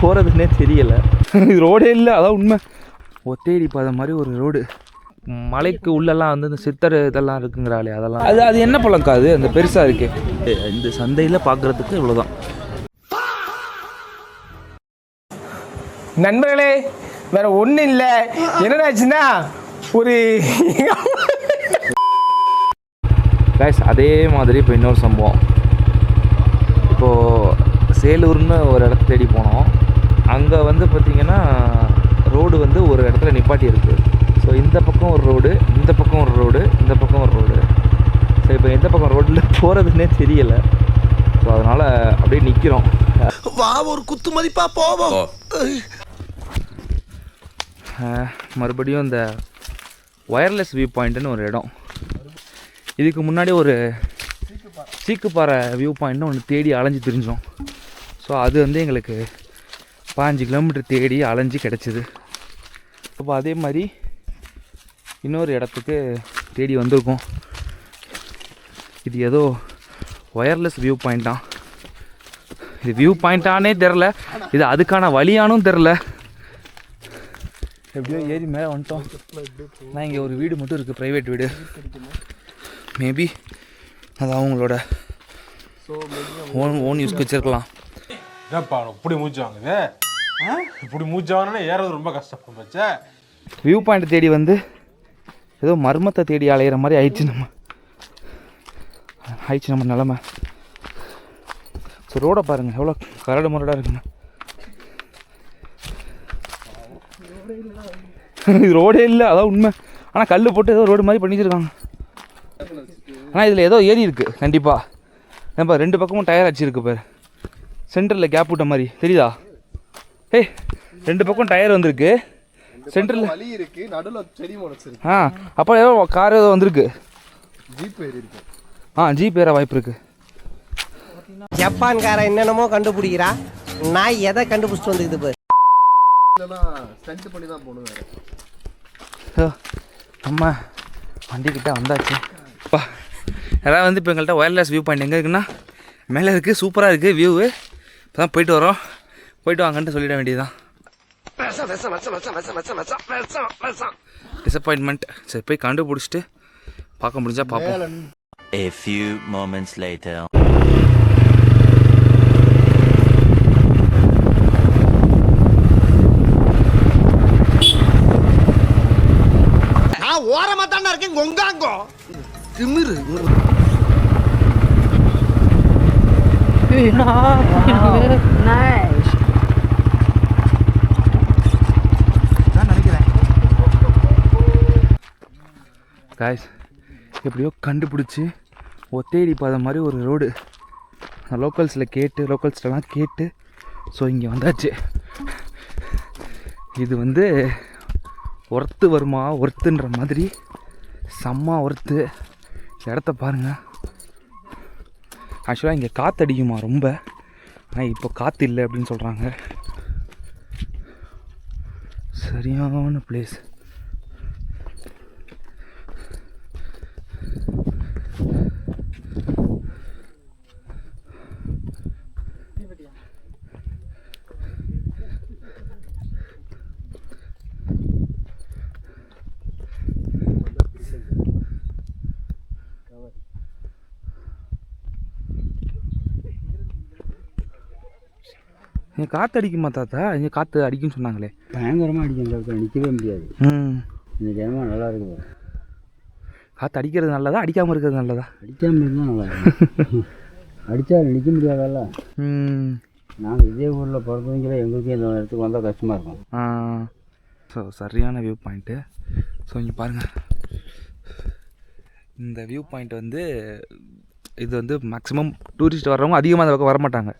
போகிறதுனே தெரியலை. இது ரோடே இல்லை, அதான் உண்மை. ஒத்தையடி பாதை மாதிரி ஒரு ரோடு. மலைக்கு உள்ளெல்லாம் வந்து இந்த சித்தர் இதெல்லாம் இருக்குங்கிறாளே, அதெல்லாம் அது என்ன பழக்கம் அது அந்த பெருசாக இருக்கு. இந்த சந்தையில் பார்க்குறதுக்கு இவ்வளோதான். நண்பர்களே, வேற ஒன்றும் இல்லை. என்னடாச்சுன்னா ஒரு கைஸ் அதே மாதிரி இப்போ இன்னொரு சம்பவம். இப்போது சேலூர்னு ஒரு இடத்த தேடி போனோம். அங்கே வந்து பார்த்திங்கன்னா ரோடு வந்து ஒரு இடத்துல நிப்பாட்டி இருக்குது. ஸோ இந்த பக்கம் ஒரு ரோடு, இந்த பக்கம் ஒரு ரோடு, இந்த பக்கம் ஒரு ரோடு. ஸோ இப்போ எந்த பக்கம் ரோட்டில் போகிறதுனே தெரியலை. ஸோ அதனால் அப்படியே நிற்கிறோம். வா ஒரு குத்து மதிப்பா போவோம். மறுபடியும் இந்த ஒயர்லெஸ் வியூ பாயிண்ட்டுன்னு ஒரு இடம். இதுக்கு முன்னாடி ஒரு சீக்குப்பாறை வியூ பாயிண்ட்னு ஒன்று தேடி அலைஞ்சு திரிஞ்சோம். ஸோ அது வந்து எங்களுக்கு 5 கிலோமீட்டர் தேடி அலைஞ்சு கிடச்சிது. அப்போ அதே மாதிரி இன்னொரு இடத்துக்கு தேடி வந்திருக்கோம். இது ஏதோ ஒயர்லெஸ் வியூ பாயிண்ட்டான். இது வியூ பாயிண்ட்டானே தெரில, இது அதுக்கான வழியானும் தெரில. எப்படியோ ஏறி மேலே வந்துட்டோம். ஆனால் இங்கே ஒரு வீடு மட்டும் இருக்குது, ப்ரைவேட் வீடு. மேபி அது அவங்களோட ஓன் யூஸ்க்கு வச்சுருக்கலாம். என்னப்பா இப்படி மூச்சு வாங்குது? இப்படி மூச்சு வாங்கினா ஏறது ரொம்ப கஷ்டம் பச்சை. வியூ பாயிண்ட் தேடி வந்து ஏதோ மர்மத்தை தேடி அலையிற மாதிரி ஆயிடுச்சு நம்ம நிலமை. ஸோ ரோடை பாருங்கள் எவ்வளோ கரடு முரடாக இருக்குங்க. இது ரோடே இல்லை, அதான் உண்மை. ஆனால் கல் போட்டு ஏதோ ரோடு மாதிரி பண்ணிச்சிருக்காங்க. ஆனால் இதில் ஏதோ ஏறி இருக்குது கண்டிப்பாக. ஏன்பா 2 பக்கமும் டயர் அடிச்சிருக்கு பாரு, சென்டரில் கேப் விட்ட மாதிரி தெரியுதா? 2 பக்கம் டயர் வந்திருக்கு, சென்டரில் வலி இருக்கு, நடுவுல செடி முளைச்சிருக்கு. அப்போ ஏதோ கார் ஏதோ வந்திருக்கு. ஜீப் ஏறி இருக்கு. ஜீப் ஏற வாய்ப்பு இருக்கு. ஜப்பான்காரன் என்னென்னமோ கண்டுபிடிக்கிறா, நான் எதை கண்டுபிடிச்சிட்டு வந்துக்குது பாரு. ஸ்டண்ட் பண்ணி தான் போகணும் வேற. நம்ம வண்டிக்கிட்ட வந்தாச்சு. யாராவது வந்து இப்போ எங்கள்கிட்ட ஒயர்லெஸ் வியூ பாயிண்ட் எங்கே இருக்குன்னா மேலே இருக்குது, சூப்பராக இருக்குது வியூவு. இப்போ தான் போயிட்டு வரோம், போயிட்டு வாங்கன்ட்டு சொல்லிட வேண்டியதுதான். டிசப்பாயின்மெண்ட். சரி போய் கண்டுபிடிச்சிட்டு பார்க்க முடிஞ்சா பார்ப்போம். A few moments later. நான் ஓரமா தானே இருக்கேன், கொங்காங்கோ திமிரு. Nice. காய்ஸ் எப்படியோ கண்டுபிடிச்சி ஒத்தையடி பாதை மாதிரி ஒரு ரோடு லோக்கல்ஸ்லாம் கேட்டு ஸோ இங்கே வந்தாச்சு. இது வந்து ஒர்த்து வருமா, ஒர்த்துன்ற மாதிரி செம்ம ஒர்த்து. இடத்த பாருங்கள். ஆக்சுவலாக இங்கே காற்று அடிக்குமா ரொம்ப, ஆனால் இப்போ காற்று இல்லை அப்படின்னு சொல்கிறாங்க. சரியான பிளேஸ். இங்கே காற்று அடிக்குமா தாத்தா? இங்கே காற்று அடிக்குன்னு சொன்னாங்களே. பயங்கரமாக அடிக்கும், இந்த இடத்துல நிற்கவே முடியாது. இந்த ஜனமாக நல்லா இருக்குது. காற்று அடிக்கிறது நல்லதா அடிக்காமல் இருக்கிறது நல்லதா? அடிக்காமல் இருந்தால் நல்லா இருக்கும். அடித்தா நிற்க முடியாதல்ல. நாங்கள் இதே ஊரில் பிறந்தவங்களே எங்களுக்கும் இந்த இடத்துக்கு வந்தால் கஷ்டமாக இருக்கும். ஸோ சரியான வியூ பாயிண்ட்டு. ஸோ இங்கே பாருங்கள், இந்த வியூ பாயிண்ட் வந்து இது வந்து மேக்ஸிமம் டூரிஸ்ட் வர்றவங்க அதிகமாக அந்த பக்கம் வரமாட்டாங்க.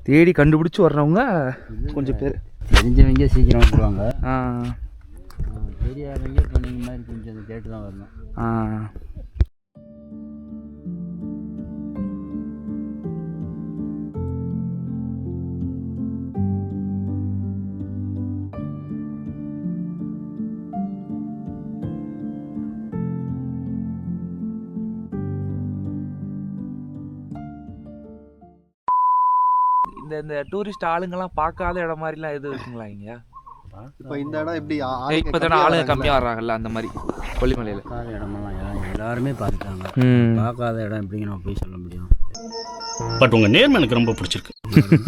தேடி கண்டுபிடிச்சி வர்றவங்க கொஞ்சம் பேர். தெரிஞ்சவங்க சீக்கிரம் வந்துடுவாங்க. தெரியாதவங்க இப்போ நீங்கள் மாதிரி கொஞ்சம் கேட்டு தான் வரணும். இந்த இந்த டூரிஸ்ட் ஆளுங்கெல்லாம் பார்க்காத இடம் மாதிரிலாம் எதுவும் இருக்குங்களா இங்கே? இப்போ இந்த இடம் எப்படி இப்போ தானே ஆளுங்க கம்மியாக வர்றாங்கல்ல அந்த மாதிரி கொல்லிமலையில்? பார்க்காத இடமெல்லாம் எல்லாருமே பார்த்துட்டாங்க. பார்க்காத இடம் எப்படிங்க நம்ம போய் சொல்ல முடியும்? பட் உங்கள் நேர்மை எனக்கு ரொம்ப பிடிச்சிருக்கு.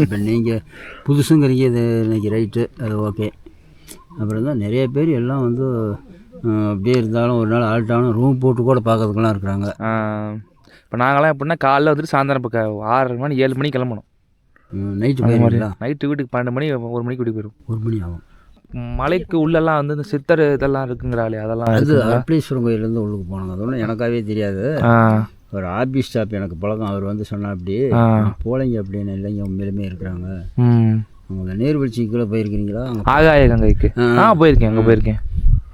இப்போ நீங்கள் புதுசுங்கிறீங்க, இது இன்னைக்கு ரைட்டு, அது ஓகே. அப்புறம் தான் நிறைய பேர் எல்லாம் வந்து அப்படியே இருந்தாலும் ஒரு நாள் ஆல்ட்டாலும் ரூம் போட்டு கூட பார்க்கறதுக்கெல்லாம் இருக்கிறாங்க. இப்போ நாங்களாம் எப்படின்னா காலைல வந்துட்டு சாயந்தரம் இப்போ 6 மணி 7 மணிக்கு கிளம்பணும். நைட்டு போயிருங்களா? நைட்டு வீட்டுக்கு 12 மணி 1 மணிக்கு வீட்டுக்கு போயிடும். 1 மணி ஆகும். மலைக்கு உள்ளெல்லாம் வந்து இந்த சித்தர் இதெல்லாம் இருக்குங்கிறாளே அதெல்லாம் அது அர்ப்பளீஸ்வரர் கோயிலேருந்து உள்ளுக்கு போனாங்க. அது ஒன்றும் எனக்காகவே தெரியாது. ஒரு ஆபீஸ் ஸ்டாப் எனக்கு பழக்கம். அவர் வந்து சொன்னா அப்படி போலைங்க அப்படின்னு. இல்லைங்க உண்மையிலுமே இருக்கிறாங்க. அவங்க நீர்வீழ்ச்சிக்குள்ளே போயிருக்கிறீங்களா? ஆகாய கங்கைக்கு போயிருக்கேன். அங்கே போயிருக்கேன்.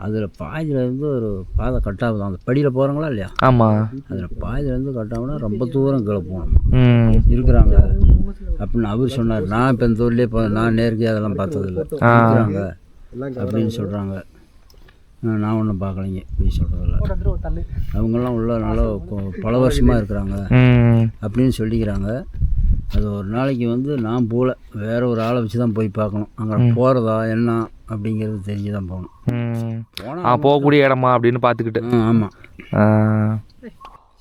அதில் பாதியிலேருந்து ஒரு பாதை கட்டாகுது. அந்த படியில் போகிறாங்களா இல்லையா? ஆமாம். அதில் பாதியிலேருந்து கட்டாகுனா ரொம்ப தூரம் கீழே போகணும் இருக்கிறாங்க அப்படின்னு அவர் சொன்னார். நான் இப்போ இந்த ஊர்லேயே நான் நேருக்கு அதெல்லாம் பார்த்ததில்லை. இருக்கிறாங்க அப்படின்னு சொல்கிறாங்க. நான் ஒன்றும் பார்க்கலைங்க போய் சொல்கிறதில்ல. அவங்கெல்லாம் உள்ள நல்லா பல வருஷமாக இருக்கிறாங்க அப்படின்னு சொல்லிக்கிறாங்க. அது ஒரு நாளைக்கு வந்து நான் போகல, வேற ஒரு ஆளை வச்சு தான் போய் பார்க்கணும். அங்கே போகிறதா என்ன அப்படிங்கிறது தெரிஞ்சு தான் போகணும். போகக்கூடிய இடமா அப்படின்னு பார்த்துக்கிட்டு. ஆமாம்.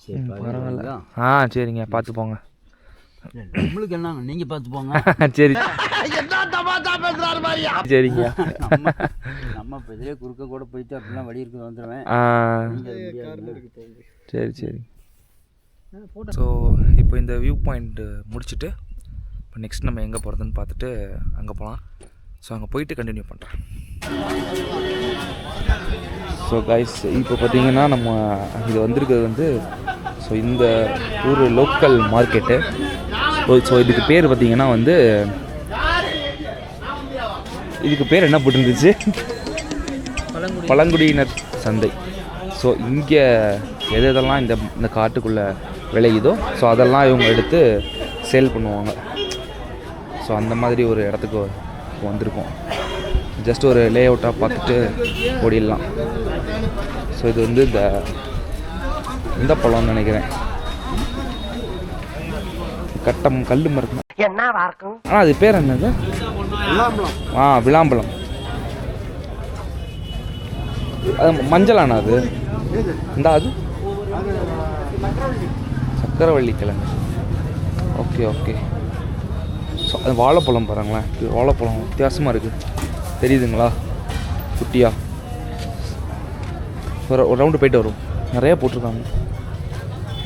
சரி பரவாயில்ல. சரிங்க பார்த்து போங்க. நம்மளுக்கு என்ன, நீங்கள் பார்த்து போங்க. சரி சரிங்க. நம்ம இப்போ இதிலே குறுக்க கூட போயிட்டு அப்படிலாம் வழி இருக்கு வந்துடுவேன். சரி சரி. ஸோ இப்போ இந்த வியூ பாயிண்ட் முடிச்சுட்டு இப்போ நெக்ஸ்ட் நம்ம எங்கே போகிறதுன்னு பார்த்துட்டு அங்கே போகலாம். ஸோ அங்கே போயிட்டு கண்டினியூ பண்ணுறேன். ஸோ கைஸ் இப்போ பார்த்தீங்கன்னா நம்ம இது வந்திருக்கிறது வந்து ஸோ இந்த ஊர் லோக்கல் மார்க்கெட்டு. ஸோ இதுக்கு பேர் பார்த்தீங்கன்னா வந்து இதுக்கு பேர் என்ன போட்டுருந்துச்சு? பழங்குடியினர் சந்தை. ஸோ இங்கே எதெல்லாம் இந்த காட்டுக்குள்ளே விளையுதோ ஸோ அதெல்லாம் இவங்க எடுத்து சேல் பண்ணுவாங்க. ஸோ அந்த மாதிரி ஒரு இடத்துக்கு வந்திருக்கோம். ஜஸ்ட் ஒரு லே அவுட்டாக பார்த்துட்டு ஓடிடலாம். ஸோ இது வந்து இந்த பழம்னு நினைக்கிறேன். கட்டம் கல் மரம். ஆனால் அது பேர் என்னது? விளாம்பழம். அது மஞ்சளானா அது? அது சக்கரவள்ளி கிழங்கு. Okay okay. ஸோ அது வாழைப்பழம் பாருங்களேன். இது வாழைப்பழம் வித்தியாசமாக இருக்குது, தெரியுதுங்களா? குட்டியா ஒரு ரவுண்டு போயிட்டு வரும். நிறையா போட்டிருக்காங்க.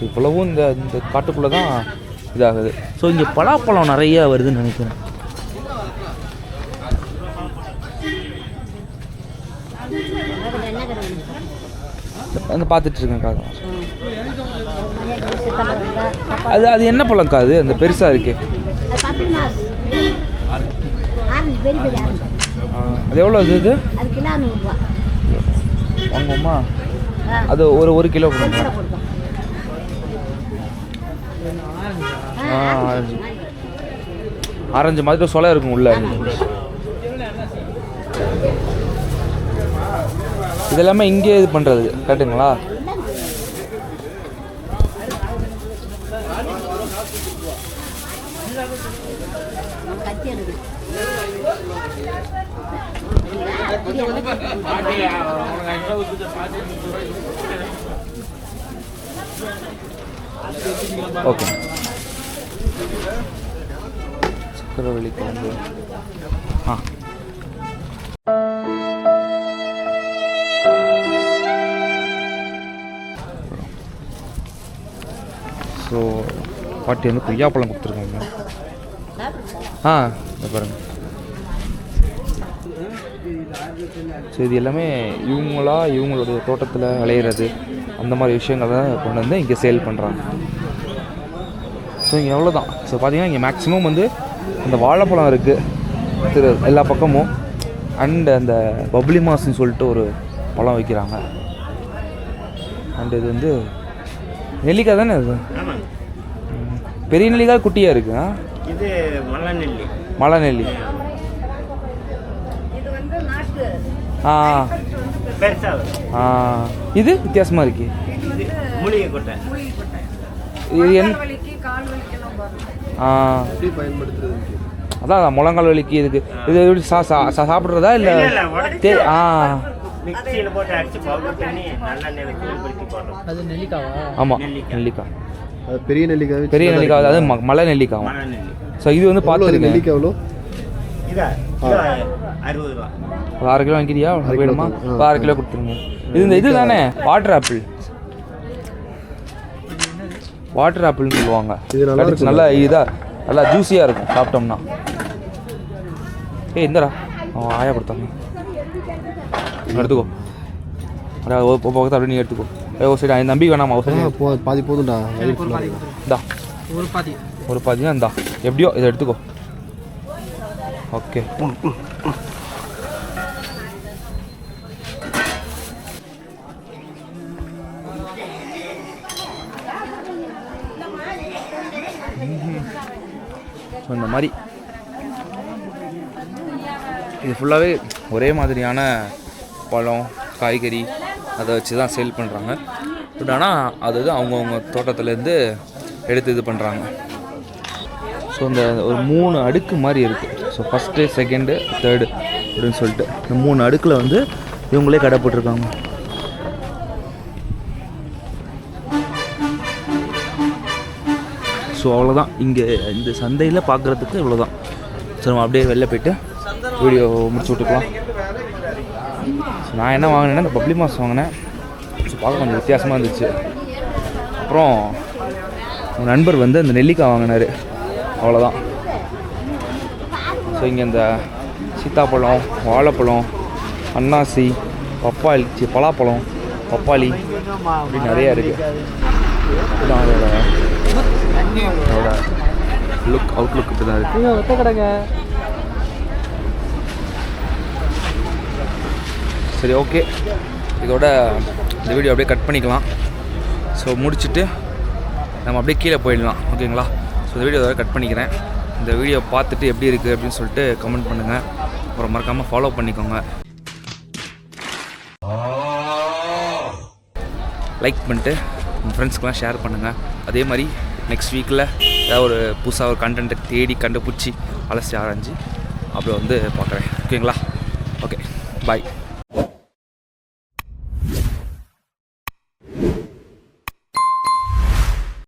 இவ்வளவும் இந்த காட்டுக்குள்ளே தான் இதாகுது. ஸோ இங்கே பலாப்பழம் நிறையா வருதுன்னு நினைக்கிறேன். அந்த பார்த்துட்டு இருக்கேன்க்கா. அது என்ன பழம்க்கா? அது அந்த பெருசாக இருக்கு. அது எவ்வளோ இது? வாங்குவோமா? அது ஒரு கிலோ கொடுங்க. ஆரஞ்சு மாதிரி சொலை இருக்கும் உள்ள. இதெல்லாமே இங்கே இது பண்ணுறது கரெக்டுங்களா? ஓகே. சக்கரவள்ளி கிழங்கு. ஸோ பாட்டி வந்து கொய்யாப்பழம் கொடுத்துருக்காங்க. இதை பாருங்கள். ஸோ இது எல்லாமே இவங்களுடைய தோட்டத்தில் விளையிறது அந்த மாதிரி விஷயங்களை கொண்டு வந்து இங்கே சேல் பண்ணுறாங்க. ஸோ இங்கே எவ்வளோதான். ஸோ பார்த்தீங்கன்னா இங்கே மேக்ஸிமம் வந்து அந்த வாழைப்பழம் இருக்குது எல்லா பக்கமும். அண்டு அந்த பப்ளி மாஸ்ன்னு சொல்லிட்டு ஒரு பழம் வைக்கிறாங்க. அண்டு இது வந்து நெல்லிக்காய் தானே? இது பெரிய நெல்லிக்காய் குட்டியாக இருக்கு. இது மலைநெல்லி. மலைநெல்லி. இது வித்தியாசமாக இருக்கு. மூலிகை கொட்டை. இது பயன்படுத்துறது அதான் முழங்கால் வலிக்கு இதுக்கு இது எப்படி சாப்பிட்றதா இல்லை மிக்சியில் போட்டு அடிச்சு பவுடர் பண்ணி நல்லெண்ணெயில் தூள்படுத்தி போடுறோம். அது நெல்லிக்காவா? ஆமாம் நெல்லிக்காய், அது பெரிய நெல்லிக்காய். பெரிய நெல்லிக்காய், அதாவது மலை நெல்லிக்காய். மலை நெல்லி. ஸோ இது வந்து பார்த்துருக்கேன். நெல்லிக்காய் எவ்வளோ? இதா 60 ரூபா. ஒரு 1/2 கிலோ வாங்கிக்கிறியா? வேணுமா? 1/2 கிலோ கொடுத்துருங்க. இது தானே வாட்டர் ஆப்பிள், வாட்டர் ஆப்பிள்னு சொல்லுவாங்க. இது நல்லா கடிச்சு நல்லா நல்லா ஜூஸியாக இருக்கும் சாப்பிட்டோம்னா. இந்தடா அவன் ஆயா கொடுத்தாங்க, எடுத்துக்கோ. பக்கத்தை அப்படியே நீ எடுத்துக்கோ. ஒரு சைடு நம்பி வேணாமா? ஒரு சைடு பாதி போதும்டா. இந்தா ஒரு பாதி தான். இந்தா எப்படியோ இதை எடுத்துக்கோ. ஓகே. ஸோ இந்த மாதிரி இது ஃபுல்லாகவே ஒரே மாதிரியான பழம் காய்கறி அதை வச்சு தான் சேல் பண்ணுறாங்க. பட் ஆனால் அது அவங்கவுங்க தோட்டத்துலேருந்து எடுத்து இது பண்ணுறாங்க. ஸோ இந்த ஒரு 3 அடுக்கு மாதிரி இருக்குது. ஸோ ஃபஸ்ட்டு, செகண்டு, தேர்டு அப்படின்னு சொல்லிட்டு இந்த 3 அடுக்கில் வந்து இவங்களே கடை போட்டிருக்காங்க. ஸோ அவ்வளோதான். இங்கே இந்த சந்தையில் பார்க்குறதுக்கு இவ்வளோதான். ஸோ நம்ம அப்படியே வெளில போய்ட்டு வீடியோ முடிச்சு விட்டுக்கலாம். ஸோ நான் என்ன வாங்கினேன்னா இந்த பப்ளி மாஸ் வாங்கினேன். ஸோ பார்க்க கொஞ்சம் வித்தியாசமாக இருந்துச்சு. அப்புறம் என் நண்பர் வந்து அந்த நெல்லிக்காய் வாங்கினார். அவ்வளோதான். ஸோ இங்கே இந்த சீத்தாப்பழம், வாழைப்பழம், அன்னாசி, பப்பாளி, பலாப்பழம், பப்பாளி அப்படி நிறையா இருக்குது. இதுதான் அதோட அவுட்லுக் இப்படி தான் இருக்குது. ஒத்த கடைங்க. சரி, ஓகே. இதோட இந்த வீடியோ அப்படியே கட் பண்ணிக்கலாம். ஸோ முடிச்சுட்டு நம்ம அப்படியே கீழே போயிடலாம். ஓகேங்களா? ஸோ இந்த வீடியோ கட் பண்ணிக்கிறேன். இந்த வீடியோ பார்த்துட்டு எப்படி இருக்குது அப்படின்னு சொல்லிட்டு கமெண்ட் பண்ணுங்கள். அப்புறம் மறக்காமல் ஃபாலோ பண்ணிக்கோங்க. லைக் பண்ணிட்டு உங்கள் ஃப்ரெண்ட்ஸ்க்கெலாம் ஷேர் பண்ணுங்கள். அதே மாதிரி நெக்ஸ்ட் வீக்கில் ஏதாவது ஒரு புதுசாக ஒரு கண்டென்ட்டை தேடி கண்டுபிடிச்சி அலசி ஆராய்ஞ்சு அப்புறம் வந்து பார்க்குறேன். ஓகேங்களா? ஓகே, பாய்.